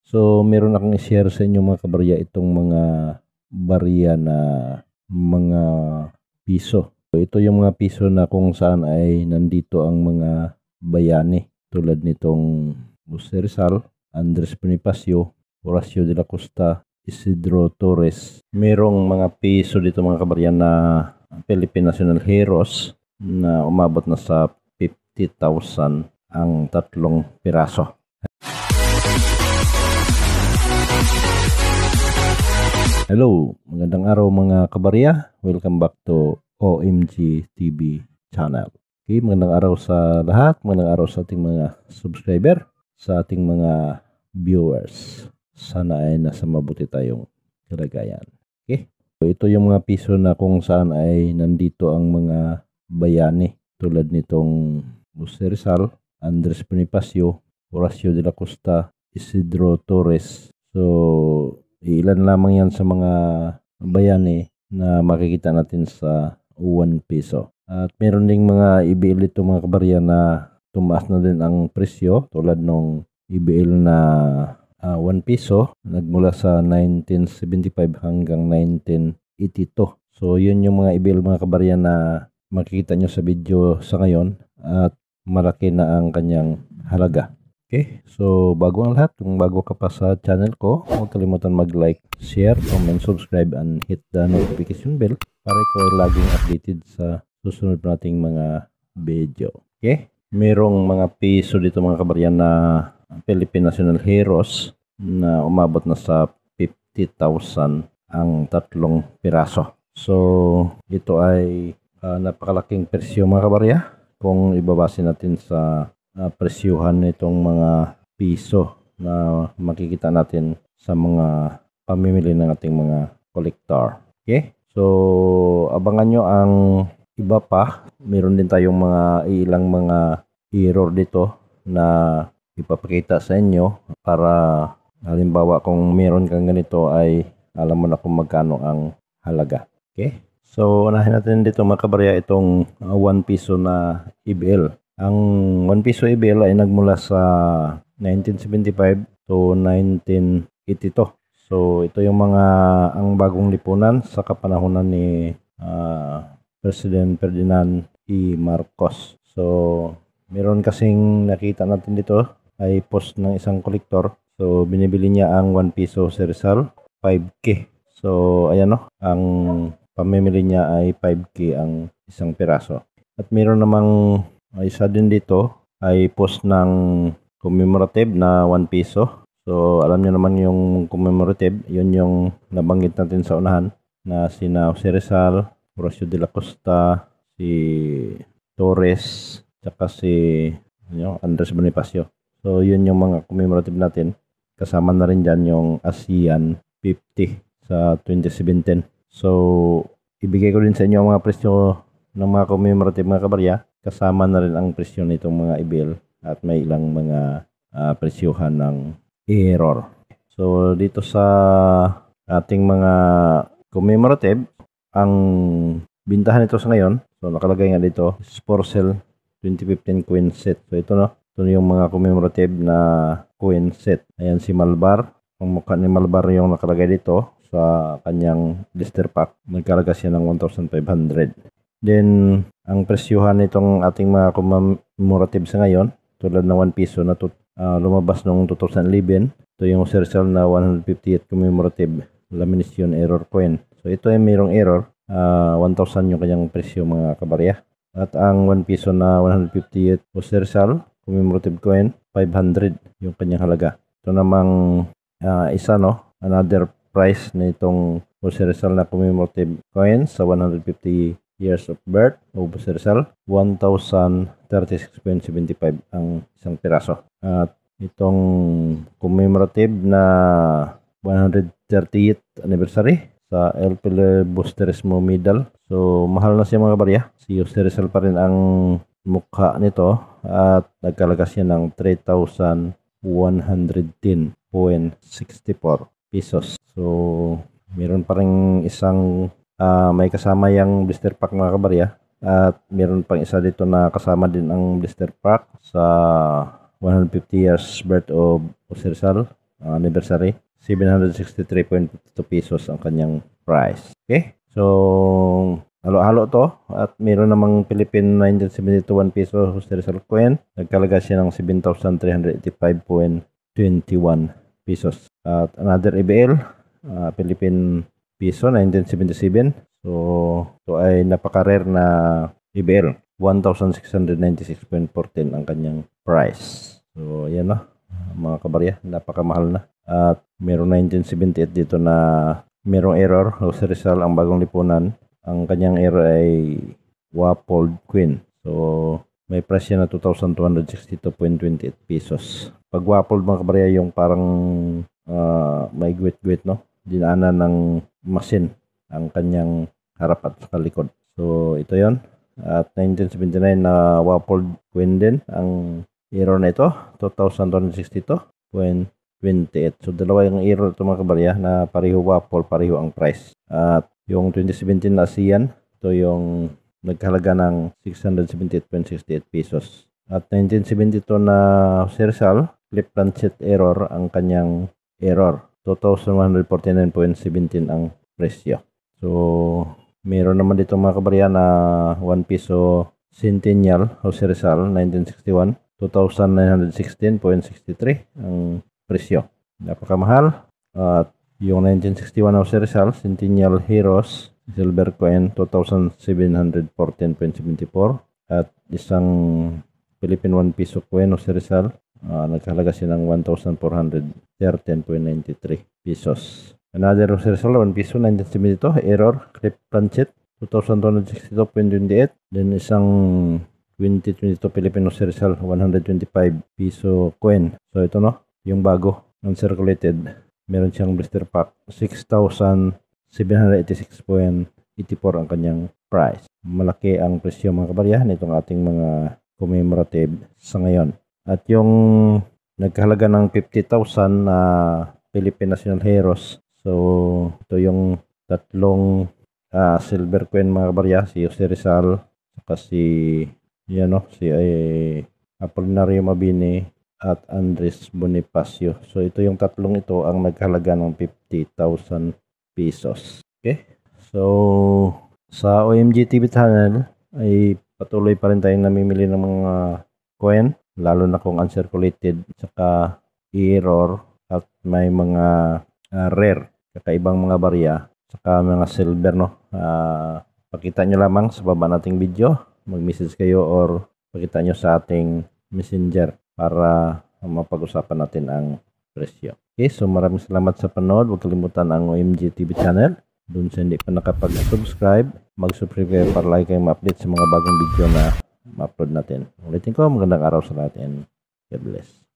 So, meron akong i-share sa inyo mga kabarya itong mga barya na mga piso. So, ito yung mga piso na kung saan ay nandito ang mga bayani tulad nitong Jose Rizal, Andres Bonifacio, Horacio de la Costa, Isidro Torres. Merong mga piso dito mga kabarya na Philippine National Heroes na umabot na sa 50,000 ang 3 piraso. Hello, magandang araw mga kabarya. Welcome back to OMG TV channel. Okay, magandang araw sa lahat. Magandang araw sa ating mga subscriber, sa ating mga viewers. Sana ay nasa mabuti tayong kalagayan. Okay, so ito yung mga piso na kung saan ay nandito ang mga bayani tulad nitong Jose Rizal, Andres Bonifacio, Horacio de la Costa, Isidro Torres. So, ilan lamang yan sa mga bayani na makikita natin sa 1 piso. At meron ding mga IBL ito mga kabarya na tumaas na din ang presyo tulad ng IBL na 1 piso nagmula sa 1975 hanggang 1982. So yun yung mga IBL mga kabarya na makikita nyo sa video sa ngayon at malaki na ang kanyang halaga. Okay, so bago ang lahat, kung bago ka pa sa channel ko, huwag kalimutan mag-like, share, comment, subscribe, and hit the notification bell para ikaw ay laging updated sa susunod nating mga video. Okay, merong mga piso dito mga kabarya na Philippine National Heroes na umabot na sa 50,000 ang 3 piraso. So ito ay napakalaking presyo mga kabarya kung ibabase natin sa presyuhan nitong mga piso na makikita natin sa mga pamimili ng ating mga collector. Okay? So, abangan nyo ang iba pa. Meron din tayong ilang mga error dito na ipapakita sa inyo para halimbawa kung meron kang ganito ay alam mo na kung magkano ang halaga. Okay? So, unahin natin dito mga kabarya itong 1 piso na IBL. Ang 1 piso IBL ay nagmula sa 1975 to 1982. So ito yung ang bagong lipunan sa kapanahunan ni President Ferdinand E. Marcos. So meron kasing nakita natin dito ay post ng isang kolektor. So binibili niya ang 1 piso si Rizal 5K. So ayan ang pamimili niya ay 5K ang isang piraso. At meron namang isa din dito ay post ng commemorative na 1 piso. So alam niyo naman yung commemorative, yun yung nabanggit natin sa unahan na sina Jose Rizal, Horacio de la Costa, si Torres, tsaka si Andres Bonifacio. So yun yung mga commemorative natin. Kasama na rin dyan yung ASEAN 50 sa 2017. So ibigay ko din sa inyo ang mga presyo ng mga commemorative mga kabarya. Kasama na rin ang presyo nitong mga IBL at may ilang mga presyuhan ng error. So dito sa ating mga commemorative, ang bintahan nito sa ngayon, so nakalagay nga dito, Sporcel 2015 coin set. So ito ito yung mga commemorative na coin set. Ayan si Malbar. Ang mukha ni Malbar yung nakalagay dito sa kanyang blister pack. Nagkalaga siya ng 1,500. Then, ang presyuhan nitong ating mga commemorative sa ngayon, tulad ng 1 piso na lumabas noong 2011, ito yung Jose Rizal na 158 commemorative lamination error coin. So, ito ay mayroong error, 1,000 yung kanyang presyo mga kabarya. At ang 1 piso na 158 Jose Rizal commemorative coin, 500 yung kanyang halaga. Ito namang isa another price na itong Jose Rizal na commemorative coin sa 150 years of birth o Jose Rizal, 1,036.75 ang isang piraso. At itong commemorative na 130th anniversary sa El Filibusterismo Medal. So mahal na siya mga kabarya. Si Jose Rizal pa rin ang mukha nito at nagkalaga siya ng 3,110.64 pesos. So meron pa rin isang may kasama yung blister pack mga kabarya at meron pang isa dito na kasama din ang blister pack sa 150 years birth of Jose Rizal anniversary. 763.52 pesos ang kanyang price. Okay? So, halo-halo to at meron namang Philippine 1972 peso Jose Rizal coin. Nagkalaga siya ng 7,385.21 pesos. At another EBL, Philippine peso 1977. So, ito ay napaka-rare na EBL. 1,696.14 ang kanyang price. So, yan na. Mga kabarya, napakamahal na. At meron 1978 dito na merong error. Jose Rizal ang bagong lipunan. Ang kanyang error ay Wapold Queen. So, may price siya na 2,262.28 pesos. Pag Wapold mga kabarya, yung parang may gwit-gwit, no? Dinaanan ng machine ang kanyang harap at likod. So, ito yon. At 1979 na Wapold Queen din ang error na ito, 2,262.28. So, dalawa yung error ito mga kabarya na pareho Wapold, pareho ang price. At yung 2017 na ASEAN, ito yung nagkahalaga ng 678.68 pesos. At 1972 na Jose Rizal, clip planchet error ang kanyang error. 2,149.17 ang presyo. So, meron naman dito mga kabarya na 1 peso Centennial Jose Rizal 1961, 2,916.63 ang presyo. Napakamahal. At yung 1961 Jose Rizal Centennial Heroes silver coin 2,714.74 at isang Philippine 1 peso coin Jose Rizal nagkahalaga siya ng 1,413.93 pesos. Another Jose Rizal 1 peso 1972 error clip planchet 2,262.28. Then isang 2022 Philippine Jose Rizal 125 peso coin. So ito no, yung bago uncirculated, meron siyang blister pack 6,786.84 ang kanyang price. Malaki ang presyo mga kabarya nitong ating mga commemorative sa ngayon. At yung nagkahalaga ng 50,000 na Philippine National Heroes. So ito yung tatlong silver coin mga kabarya, si Jose Rizal, saka si Apolinario Mabini at Andres Bonifacio. So ito yung tatlong ito ang nagkahalaga ng 50,000 pesos. Okay? So sa OMG TV channel ay patuloy pa rin tayong namimili ng mga coin, lalo na kung uncirculated, saka error at may mga rare, kakaibang mga barya, saka mga silver, no? Pakita nyo lamang sa baba nating video, mag-message kayo or pakita nyo sa ating messenger para mapag-usapan natin ang presyo. Okay, so maraming salamat sa panood. Huwag kalimutan ang OMG TV channel. Doon sa hindi pa nakapag-subscribe, mag-subscribe kayo para lagi kayong ma-update sa mga bagong video na ma-upload natin. Ulitin ko, magandang araw sa lahat and God bless.